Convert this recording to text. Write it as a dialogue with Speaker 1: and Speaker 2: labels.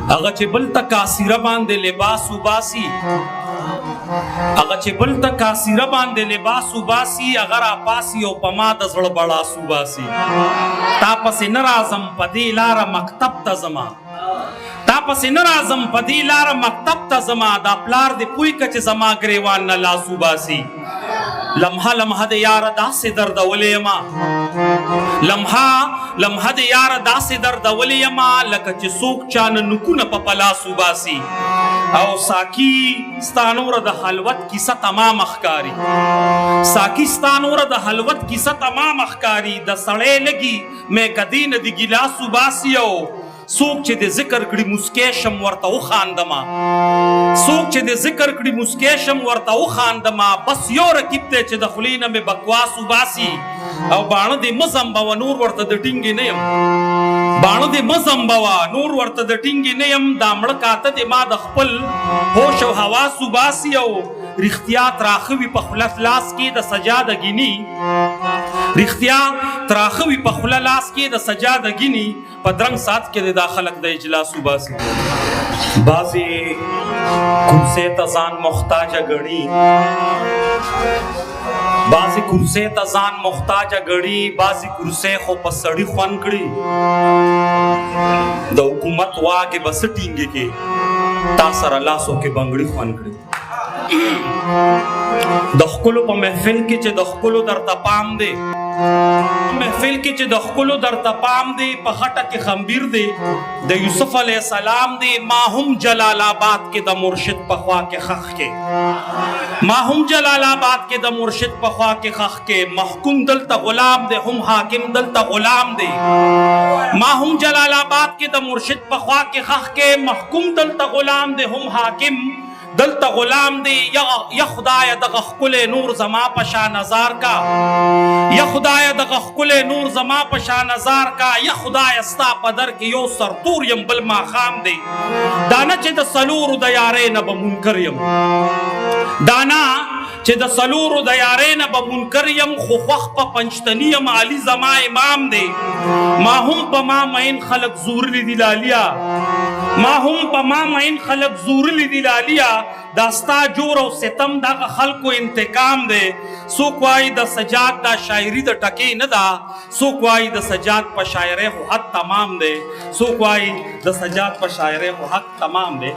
Speaker 1: هغه چې بل ته کاسیره باندې لباس وباسي هغه چې بل ته کاسیره باندې لباس وباسي هغه راپاسي او په ما د زړه بړاس وباسي تا پسې نه راځم په دې لاره مکتب ته ځما تا پسې نه راځم په دې لاره مکتب ته ځما دا پلار دې پوی که چې زما ګریوان نه لاس وباسي لمحه لمحه د یاره داسې دردولې یمه لمحه د یاره داسې دردولې یمه لکه چې څوک چانه نوکونه په پلاس وباسي او ساکی ستا نوره د حلوت کیسه تمام ښکاري ساکی ستا نوره د حلوت کیسه تمام ښکاري د سړی لګي مې کدی نه د ګیلاس وباسي او څوک چې د ذکر کړي مسکې شم ورته وخاندمه څوک چې د ذکر کړي مسکې شم ورته وخاندمه بس یو رقیب دی چې د خولې نه مې بکواس وباسي او باڼه دې مه زمبوه نور ورته د ټینګې نه یم باڼه دې مه زمبوه نور ورته د ټینګې نه یم دا مړه کاته دې ما د خپل هوش او حواس وباسي او رښتیا تراخه وي په خوله لاس کې د سجاده ګیني رښتیا تراخه وي په خوله لاس کې د سجاده ګیني په درنګ سات کې د دا خلک د اجلاس وباسي بعضې کرسۍ ته ځان محتاجه ګڼي بعضې کرسۍ ته ځان محتاجه ګڼي بعضې کرسۍ خو په سړي خوند کړي د حکومت واګې به څه ټینګې کې تا سره لاسو کې بنګړي خوند کړي د ښکلو په محفل کې چې د ښکلو درته پام دی محفل کې چې د ښکلو درته پام دی په خټه کې خمبیر دی د یوسف علیه السلام دی ما هم جلال آباد کې د مرشد په خوا کې خخ کې ما هم جلال آباد کې د مرشد په خوا کې خخ کې محکوم دلته غلام دی هم حاکم دلته غلام دی ما هم جلال آباد کې د مرشد په خوا کې خخ کې محکوم دلته غلام دی هم حاکم دلته غلام دی یا خدای دغه ښکلی نور زما په شا نظار کا یا خدای دغه ښکلی نور زما په شا نظار کا یا خدای ستا په در کې یو سرتور یم بل ماښام دی دانه چې د څلورو د یارۍ نه به منکر یم دانا چې د څلورو د یارۍ نه به منکر یم خو خوښ په پنجتني یم علي زما امام دی ما هم په ما مین خلک زورلی دي لالیا ما هم په ما مین خلک زورلی دي لالیا دا ستا جور او ستم دغه خلکو انتقام دی څوک وایي د سجاد دا شاعري د ټکې نه ده څوک وایي د سجاد په شاعرۍ خو حد تمام دی څوک وایي د سجاد په شاعرۍ خو حد تمام دی